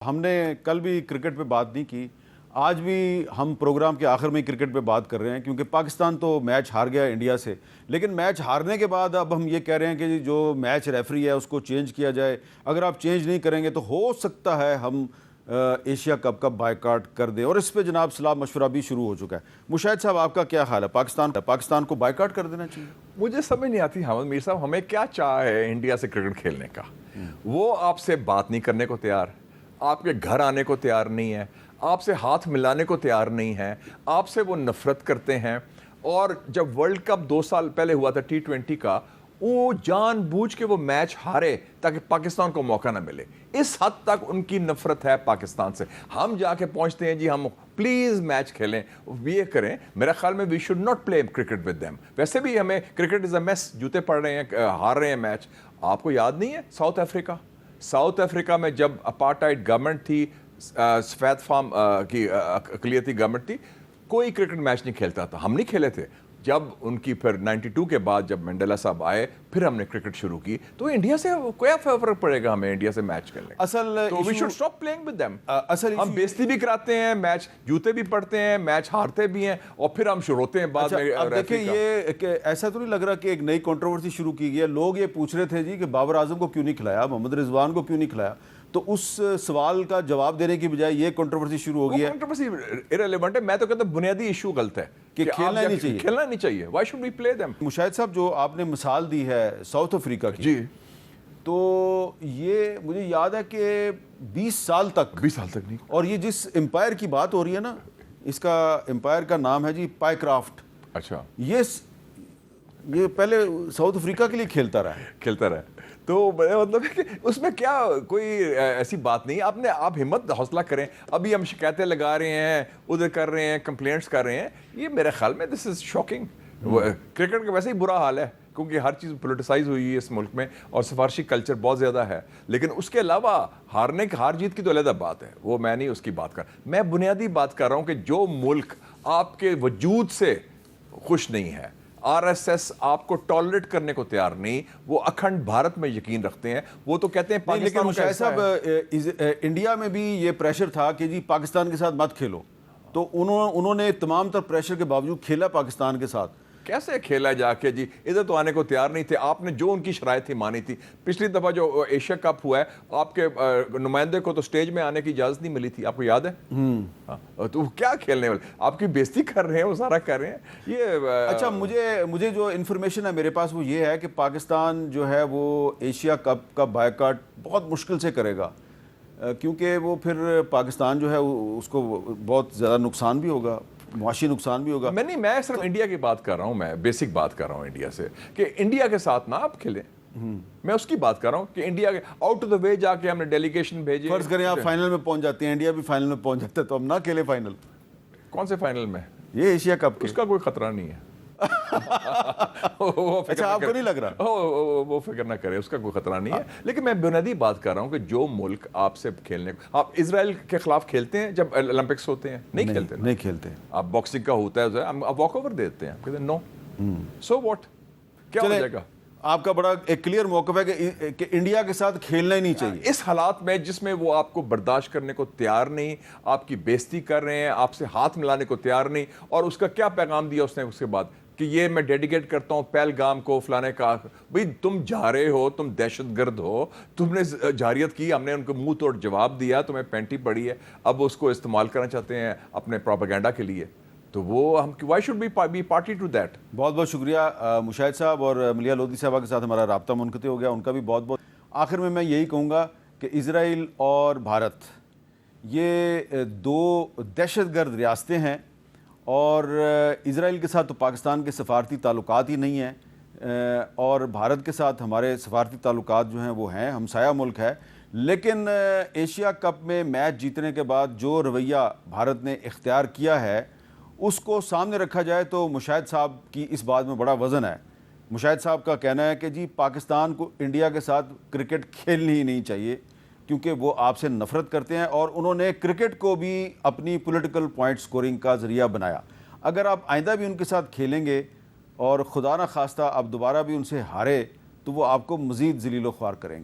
ہم نے کل بھی کرکٹ پہ بات نہیں کی، آج بھی ہم پروگرام کے آخر میں کرکٹ پہ بات کر رہے ہیں کیونکہ پاکستان تو میچ ہار گیا انڈیا سے، لیکن میچ ہارنے کے بعد اب ہم یہ کہہ رہے ہیں کہ جو میچ ریفری ہے اس کو چینج کیا جائے. اگر آپ چینج نہیں کریں گے تو ہو سکتا ہے ہم ایشیا کپ کا بائیکاٹ کر دیں، اور اس پہ جناب صلاح مشورہ بھی شروع ہو چکا ہے. مشاہد صاحب آپ کا کیا خیال ہے؟ پاکستان کو بائیکاٹ کر دینا چاہیے؟ مجھے سمجھ نہیں آتی حامد میر صاحب ہمیں کیا چاہ ہے انڈیا سے کرکٹ کھیلنے کا. وہ آپ سے بات نہیں کرنے کو تیار، آپ کے گھر آنے کو تیار نہیں ہے، آپ سے ہاتھ ملانے کو تیار نہیں ہے، آپ سے وہ نفرت کرتے ہیں. اور جب ورلڈ کپ 2 سال پہلے ہوا تھا T20 کا، وہ جان بوجھ کے وہ میچ ہارے تاکہ پاکستان کو موقع نہ ملے. اس حد تک ان کی نفرت ہے پاکستان سے. ہم جا کے پہنچتے ہیں جی ہم پلیز میچ کھیلیں، یہ کریں. میرا خیال میں we should not play cricket with them. ویسے بھی ہمیں کرکٹ از اے میس، جوتے پڑ رہے ہیں، ہار رہے ہیں میچ. آپ کو یاد نہیں ہے ساؤتھ افریقہ میں جب اپارٹائڈ گورنمنٹ تھی، سفید فام کی اقلیتی گورنمنٹ تھی، کوئی کرکٹ میچ نہیں کھیلتا تھا. ہم نہیں کھیلے تھے. جب ان کی پھر 92 کے بعد جب منڈیلا صاحب آئے پھر ہم نے کرکٹ شروع کی. تو انڈیا سے کوئی فرق پڑے گا ہمیں انڈیا سے میچ کھیلنے کا؟ تو we should stop playing with them. ہم بیزتی بھی کراتے ہیں، میچ جوتے بھی پڑتے ہیں، میچ ہارتے بھی ہیں، اور پھر ہم روتے ہیں بعد میں. اب دیکھیں یہ کہ ایسا تو نہیں لگ رہا کہ ایک نئی کنٹروورسی شروع کی گئی ہے. لوگ یہ پوچھ رہے تھے جی کہ بابر اعظم کو کیوں نہیں کھلایا، محمد رضوان کو کیوں نہیں کھلایا. تو اس سوال کا جواب دینے کی بجائے یہ کنٹروورسی شروع ہو گئی ہے. کنٹروورسی ایرریلیونٹ ہے. میں تو کہتا ہوں بنیادی ایشو غلط ہے کہ کھیلنا نہیں چاہیے. Why should we play them? Mushahid sahib جو آپ نے مثال دی ہے ساؤتھ افریقہ کی، جی، تو یہ مجھے یاد ہے کہ 20 سال تک نہیں. اور یہ جس امپائر کی بات ہو رہی ہے نا، اس کا امپائر کا نام ہے جی پائے کرافٹ. اچھا، یہ پہلے ساؤتھ افریقہ کے لیے کھیلتا رہا. تو مطلب ہے کہ اس میں کیا کوئی ایسی بات نہیں. آپ ہمت حوصلہ کریں. ابھی ہم شکایتیں لگا رہے ہیں، ادھر کر رہے ہیں، کمپلینٹس کر رہے ہیں. یہ میرے خیال میں دس از شاکنگ. کرکٹ کا ویسے ہی برا حال ہے کیونکہ ہر چیز پولیٹیسائز ہوئی ہے اس ملک میں، اور سفارشی کلچر بہت زیادہ ہے. لیکن اس کے علاوہ ہار جیت کی تو علیحدہ بات ہے، وہ میں نہیں اس کی بات کر. میں بنیادی بات کر رہا ہوں کہ جو ملک آپ کے وجود سے خوش نہیں ہے، RSS آپ کو ٹالریٹ کرنے کو تیار نہیں، وہ اکھنڈ بھارت میں یقین رکھتے ہیں، وہ تو کہتے ہیں لیکن پاکستان. مشاہد صاحب انڈیا میں بھی یہ پریشر تھا کہ جی پاکستان کے ساتھ مت کھیلو، تو انہوں نے تمام تر پریشر کے باوجود کھیلا پاکستان کے ساتھ. کیسے کھیلا جا کے جی؟ ادھر تو آنے کو تیار نہیں تھے. آپ نے جو ان کی شرائط تھی مانی تھی. پچھلی دفعہ جو ایشیا کپ ہوا ہے، آپ کے نمائندے کو تو سٹیج میں آنے کی اجازت نہیں ملی تھی، آپ کو یاد ہے؟ تو کیا کھیلنے والے؟ آپ کی بےزتی کر رہے ہیں، وہ سارا کر رہے ہیں. یہ اچھا، مجھے جو انفارمیشن ہے میرے پاس وہ یہ ہے کہ پاکستان جو ہے وہ ایشیا کپ کا بائیکاٹ بہت مشکل سے کرے گا، کیونکہ وہ پھر پاکستان جو ہے اس کو بہت زیادہ نقصان بھی ہوگا، معاشی نقصان بھی ہوگا. میں صرف انڈیا کی بات کر رہا ہوں. میں بیسک بات کر رہا ہوں انڈیا سے، کہ انڈیا کے ساتھ نہ آپ کھیلیں. میں اس کی بات کر رہا ہوں کہ انڈیا کے آؤٹ آف دا وے جا کے ہم نے ڈیلیگیشن بھیجی. فرض کریں آپ فائنل میں پہنچ جاتے ہیں، انڈیا بھی فائنل میں پہنچ جاتا ہے، تو ہم نہ کھیلیں فائنل. کون سے فائنل میں؟ یہ ایشیا کپ. اس کا کوئی خطرہ نہیں ہے. اچھا، آپ کو نہیں لگ رہا؟ وہ فکر نہ کرے، اس کا کوئی خطرہ نہیں ہے. لیکن میں بنیادی بات کر رہا ہوں کہ جو ملک آپ سے کھیلنے کو، آپ اسرائیل کے خلاف کھیلتے ہیں جب اولمپکس ہوتے ہیں؟ نہیں کھیلتے. آپ باکسنگ کا ہوتا ہے آپ واک اوور دیتے ہیں، کہتے ہیں نو. So what? کیا ہو جائے گا؟ آپ کا بڑا ایک کلیئر موقف ہے کہ انڈیا کے ساتھ کھیلنا ہی نہیں چاہیے. اس حالات میں جس میں وہ آپ کو برداشت کرنے کو تیار نہیں، آپ کی بےزتی کر رہے ہیں، آپ سے ہاتھ ملانے کو تیار نہیں. اور اس کا کیا پیغام دیا اس نے اس کے بعد کہ یہ میں ڈیڈیکیٹ کرتا ہوں پہلگام کو فلانے کا. بھئی تم جا رہے ہو، تم دہشت گرد ہو، تم نے جارحیت کی، ہم نے ان کو منہ توڑ جواب دیا، تمہیں پینٹی پڑی ہے، اب اس کو استعمال کرنا چاہتے ہیں اپنے پروپیگنڈا کے لیے. تو وہ ہم why should be party to that. بہت بہت شکریہ مشاہد صاحب. اور ملیحہ لودھی صاحبہ کے ساتھ ہمارا رابطہ منقطع ہو گیا، ان کا بھی بہت بہت. آخر میں یہی کہوں گا کہ اسرائیل اور بھارت یہ 2 دہشت گرد ریاستیں ہیں، اور اسرائیل کے ساتھ تو پاکستان کے سفارتی تعلقات ہی نہیں ہیں، اور بھارت کے ساتھ ہمارے سفارتی تعلقات جو ہیں وہ ہیں، ہمسایہ ملک ہے. لیکن ایشیا کپ میں میچ جیتنے کے بعد جو رویہ بھارت نے اختیار کیا ہے اس کو سامنے رکھا جائے تو مشاہد صاحب کی اس بات میں بڑا وزن ہے. مشاہد صاحب کا کہنا ہے کہ جی پاکستان کو انڈیا کے ساتھ کرکٹ کھیلنی ہی نہیں چاہیے، کیونکہ وہ آپ سے نفرت کرتے ہیں، اور انہوں نے کرکٹ کو بھی اپنی پولیٹیکل پوائنٹ سکورنگ کا ذریعہ بنایا. اگر آپ آئندہ بھی ان کے ساتھ کھیلیں گے اور خدا نہ خواستہ آپ دوبارہ بھی ان سے ہارے تو وہ آپ کو مزید ذلیل و خوار کریں گے.